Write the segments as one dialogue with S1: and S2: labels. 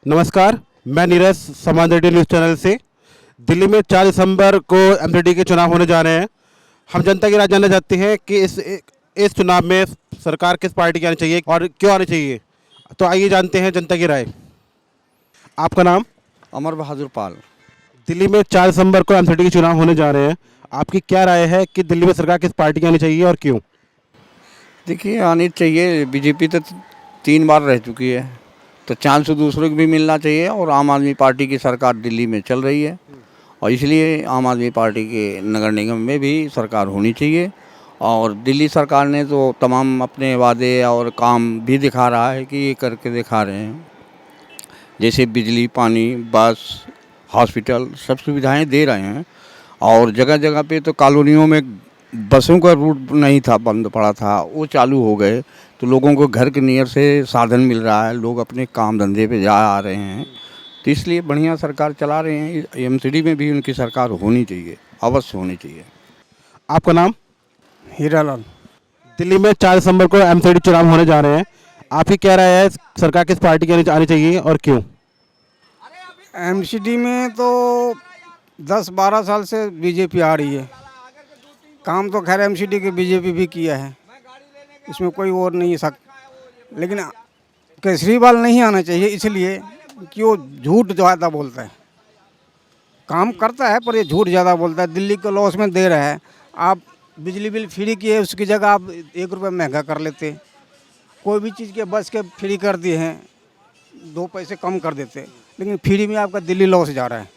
S1: नमस्कार, मैं नीरज समाज रेडियो न्यूज़ चैनल से। दिल्ली में 4 दिसंबर को एमसीडी के चुनाव होने जा रहे हैं। हम जनता की राय जानना चाहते हैं कि इस चुनाव में सरकार किस पार्टी की आनी चाहिए और क्यों आनी चाहिए। तो आइए जानते हैं जनता की राय। आपका नाम?
S2: अमर बहादुर पाल।
S1: दिल्ली में 4 दिसंबर को एमसीडी के चुनाव होने जा रहे हैं। आपकी क्या राय है कि दिल्ली में सरकार किस पार्टी की आनी चाहिए और क्यों?
S2: देखिए, आनी चाहिए। बीजेपी तो 3 बार रह चुकी है, तो चांस दूसरों को भी मिलना चाहिए। और आम आदमी पार्टी की सरकार दिल्ली में चल रही है, और इसलिए आम आदमी पार्टी के नगर निगम में भी सरकार होनी चाहिए। और दिल्ली सरकार ने तो तमाम अपने वादे और काम भी दिखा रहा है कि ये करके दिखा रहे हैं। जैसे बिजली, पानी, बस, हॉस्पिटल, सब सुविधाएं दे रहे हैं। और जगह जगह पे तो कॉलोनियों में बसों का रूट नहीं था, बंद पड़ा था, वो चालू हो गए, तो लोगों को घर के नियर से साधन मिल रहा है, लोग अपने काम धंधे पे जा आ रहे हैं। तो इसलिए बढ़िया सरकार चला रहे हैं। एमसीडी में भी उनकी सरकार होनी चाहिए, अवश्य होनी चाहिए।
S1: आपका नाम?
S3: हीरालाल।
S1: दिल्ली में 4 दिसंबर को एमसीडी चुनाव होने जा रहे हैं। आपकी क्या राय है, सरकार किस पार्टी की आनी चाहिए और क्यों?
S3: एमसीडी में तो 10-12 साल से बीजेपी आ रही है। काम तो खैर एमसीडी के बीजेपी भी किया है, इसमें कोई और नहीं है शक। लेकिन केजरीवाल नहीं आना चाहिए, इसलिए कि वो झूठ ज़्यादा बोलता है। काम करता है पर ये झूठ ज़्यादा बोलता है। दिल्ली को लॉस में दे रहा है। आप बिजली बिल फ्री किए, उसकी जगह आप 1 रुपये महंगा कर लेते। कोई भी चीज़ के बस के फ्री कर दिए हैं, 2 पैसे कम कर देते, लेकिन फ्री में आपका दिल्ली लॉस जा रहा है।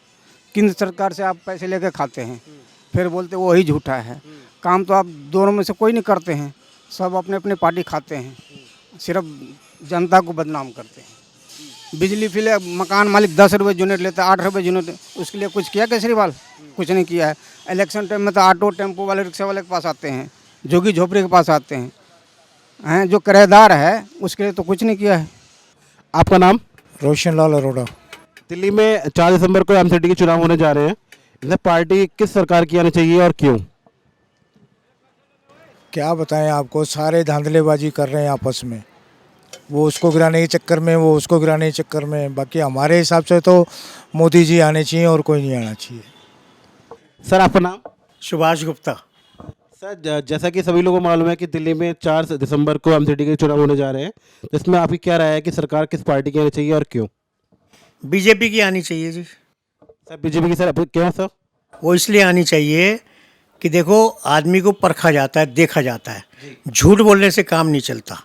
S3: केंद्र सरकार से आप पैसे लेकर खाते हैं, फिर बोलते वही झूठा है। काम तो आप दोनों में से कोई नहीं करते हैं, सब अपने अपने पार्टी खाते हैं, सिर्फ जनता को बदनाम करते हैं। बिजली बिल मकान मालिक 10 रुपये यूनिट लेता है, 8 रुपये यूनिट, उसके लिए कुछ किया केजरीवाल? कुछ नहीं किया है। इलेक्शन टाइम में तो ऑटो टेम्पो वाले, रिक्शा वाले के पास आते हैं, झुग्गी झोपड़ी के पास आते हैं, जो किराएदार है उसके लिए तो कुछ नहीं किया है।
S1: आपका नाम?
S4: रोशन लाल अरोड़ा।
S1: दिल्ली में 4 दिसंबर को एमसीडी के चुनाव होने जा रहे हैं। इसमें पार्टी किस सरकार की आनी चाहिए और क्यों?
S4: क्या बताएं आपको, सारे धांधलेबाजी कर रहे हैं आपस में। वो उसको गिराने के चक्कर में, वो उसको गिराने के चक्कर में। बाकी हमारे हिसाब से तो मोदी जी आने चाहिए और कोई नहीं आना चाहिए।
S1: सर, आपका नाम?
S5: सुभाष गुप्ता।
S1: सर, जैसा कि सभी लोगों को मालूम है कि दिल्ली में 4 दिसंबर को एमसीडी के चुनाव होने जा रहे हैं, तो इसमें आपकी क्या राय है कि सरकार किस पार्टी की आनी चाहिए और क्यों?
S5: बीजेपी की आनी चाहिए जी।
S1: सर, बीजेपी की। सर, क्यों सर?
S5: वो इसलिए आनी चाहिए कि देखो, आदमी को परखा जाता है, देखा जाता है। झूठ बोलने से काम नहीं चलता।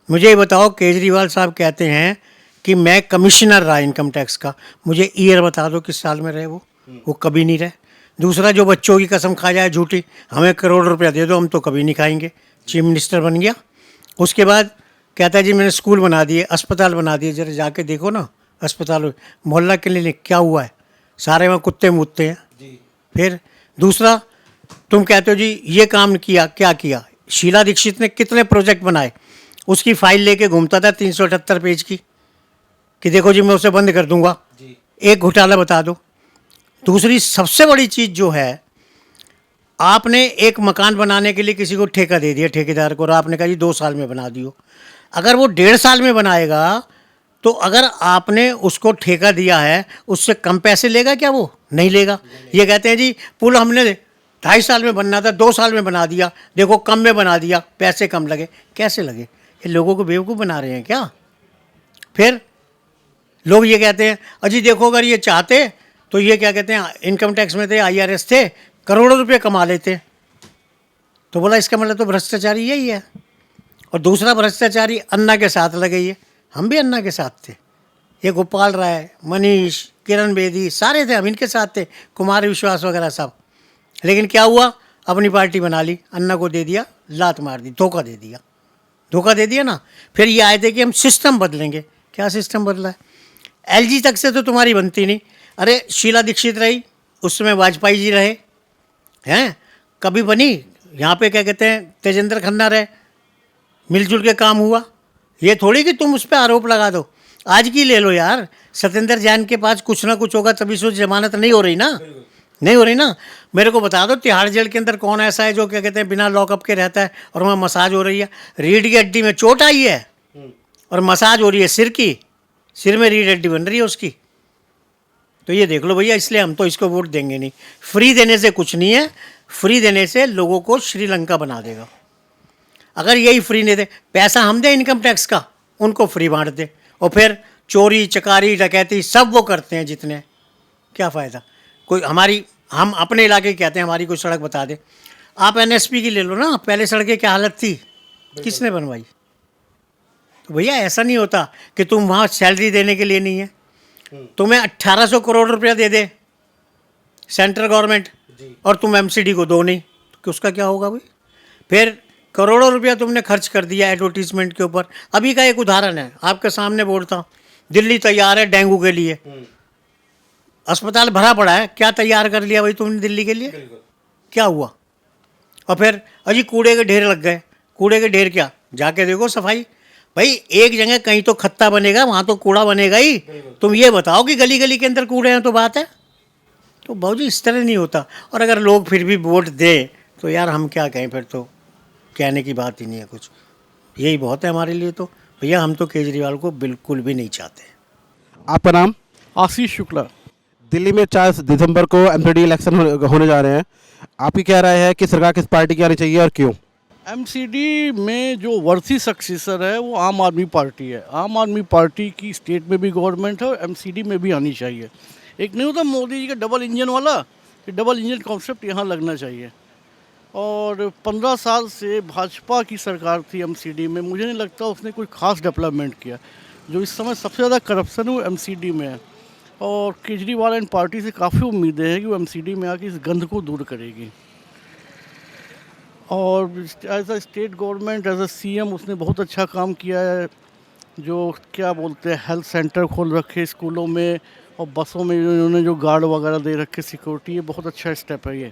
S5: मुझे ये बताओ, केजरीवाल साहब कहते हैं कि मैं कमिश्नर रहा इनकम टैक्स का, मुझे ईयर बता दो किस साल में रहे वो कभी नहीं रहे। दूसरा, जो बच्चों की कसम खा जाए झूठी, हमें करोड़ रुपया दे दो, हम तो कभी नहीं खाएंगे। चीफ मिनिस्टर बन गया, उसके बाद कहता है जी मैंने स्कूल बना दिए, अस्पताल बना दिए। जरा जाके देखो ना अस्पताल, मोहल्ला क्लिनिक क्या हुआ है? सारे वहाँ कुत्ते मुत्ते हैं। फिर दूसरा, तुम कहते हो जी ये काम किया, क्या किया? शीला दीक्षित ने कितने प्रोजेक्ट बनाए, उसकी फाइल लेके घूमता था 378 पेज की, कि देखो जी मैं उसे बंद कर दूंगा। एक घोटाला बता दो। दूसरी सबसे बड़ी चीज़ जो है, आपने एक मकान बनाने के लिए किसी को ठेका दे दिया, ठेकेदार को, और आपने कहा जी 2 साल में बना दियो। अगर वो 1.5 साल में बनाएगा, तो अगर आपने उसको ठेका दिया है, उससे कम पैसे लेगा क्या? वो नहीं लेगा। ये कहते हैं जी पुल हमने 2.5 साल में बनना था, 2 साल में बना दिया, देखो कम में बना दिया, पैसे कम लगे। कैसे लगे? ये लोगों को बेवकूफ़ बना रहे हैं क्या? फिर लोग ये कहते हैं अजी देखो, अगर ये चाहते तो ये क्या कहते हैं, इनकम टैक्स में थे, IRS थे, करोड़ों रुपये कमा लेते। तो बोला इसका मतलब तो भ्रष्टाचारी यही है। और दूसरा भ्रष्टाचारी अन्ना के साथ लगे। ये हम भी अन्ना के साथ थे, ये गोपाल राय, मनीष, किरण बेदी, सारे थे, हम इनके साथ थे, कुमार विश्वास वगैरह सब। लेकिन क्या हुआ, अपनी पार्टी बना ली, अन्ना को दे दिया, लात मार दी, धोखा दे दिया। धोखा दे दिया ना। फिर ये आए थे कि हम सिस्टम बदलेंगे। क्या सिस्टम बदला है? LG तक से तो तुम्हारी बनती नहीं। अरे शीला दीक्षित रही, उस समय वाजपेयी जी रहे हैं, कभी बनी? यहाँ पे क्या कहते हैं, तेजेंद्र खन्ना रहे, मिलजुल के काम हुआ। ये थोड़ी कि तुम उस पर आरोप लगा दो। आज की ले लो यार, सत्येंद्र जैन के पास कुछ ना कुछ होगा, तभी सो जमानत नहीं हो रही ना, नहीं हो रही ना। मेरे को बता दो, तिहाड़ जेल के अंदर कौन ऐसा है जो क्या कहते हैं बिना लॉकअप के रहता है और वहाँ मसाज हो रही है? रीढ़ की हड्डी में चोट आई है और मसाज हो रही है सिर की, सिर में रीढ़ हड्डी बन रही है उसकी। तो ये देख लो भैया, इसलिए हम तो इसको वोट देंगे नहीं। फ्री देने से कुछ नहीं है, फ्री देने से लोगों को श्रीलंका बना देगा। अगर यही फ्री नहीं दे, पैसा हम दे इनकम टैक्स का, उनको फ्री बांट दे, और फिर चोरी चकारी डकैती सब वो करते हैं जितने, क्या फ़ायदा। कोई हमारी, हम अपने इलाके की कहते हैं हमारी कोई सड़क बता दे। आप एनएसपी की ले लो ना, पहले सड़कें क्या हालत थी, किसने बनवाई। तो भैया ऐसा नहीं होता कि तुम वहाँ सैलरी देने के लिए नहीं है, तुम्हें 1800 करोड़ रुपया दे दे सेंट्रल गवर्नमेंट और तुम एमसीडी को दो नहीं, तो उसका क्या होगा भाई। फिर करोड़ों रुपया तुमने खर्च कर दिया एडवर्टीजमेंट के ऊपर। अभी का एक उदाहरण है, आपके सामने बोलता हूँ, दिल्ली तैयार है डेंगू के लिए, अस्पताल भरा पड़ा है, क्या तैयार कर लिया भाई तुमने दिल्ली के लिए, क्या हुआ। और फिर अजी कूड़े के ढेर लग गए, कूड़े के ढेर क्या, जाके देखो सफाई। भाई एक जगह कहीं तो खत्ता बनेगा, वहाँ तो कूड़ा बनेगा ही। तुम ये बताओ कि गली गली के अंदर कूड़े हैं तो बात है। तो भाजी इस तरह नहीं होता। और अगर लोग फिर भी वोट दें तो यार हम क्या कहें, फिर तो कहने की बात ही नहीं है कुछ, यही बहुत है हमारे लिए। तो भैया हम तो केजरीवाल को बिल्कुल भी नहीं चाहते।
S1: आपका नाम?
S6: आशीष शुक्ला।
S1: दिल्ली में 4 दिसंबर को एमसीडी इलेक्शन होने जा रहे हैं, आपकी क्या राय है कि सरकार किस पार्टी की आनी चाहिए और क्यों?
S6: एमसीडी में जो वर्थी सक्सेसर है वो आम आदमी पार्टी है। आम आदमी पार्टी की स्टेट में भी गवर्नमेंट है और एमसीडी में भी आनी चाहिए। एक नहीं होता मोदी जी का डबल इंजन वाला, डबल इंजन कॉन्सेप्ट यहाँ लगना चाहिए। और 15 साल से भाजपा की सरकार थी एमसीडी में, मुझे नहीं लगता उसने कोई खास डेवलपमेंट किया। जो इस समय सबसे ज़्यादा करप्शन है वो एमसीडी में है, और केजरीवाल एंड पार्टी से काफ़ी उम्मीदें हैं कि वो एमसीडी में आके इस गंध को दूर करेगी। और as a state government, as a CM उसने बहुत अच्छा काम किया है। जो क्या बोलते हैं, हेल्थ सेंटर खोल रखे स्कूलों में, और बसों में उन्होंने जो गार्ड वगैरह दे रखे सिक्योरिटी, ये बहुत अच्छा स्टेप है ये।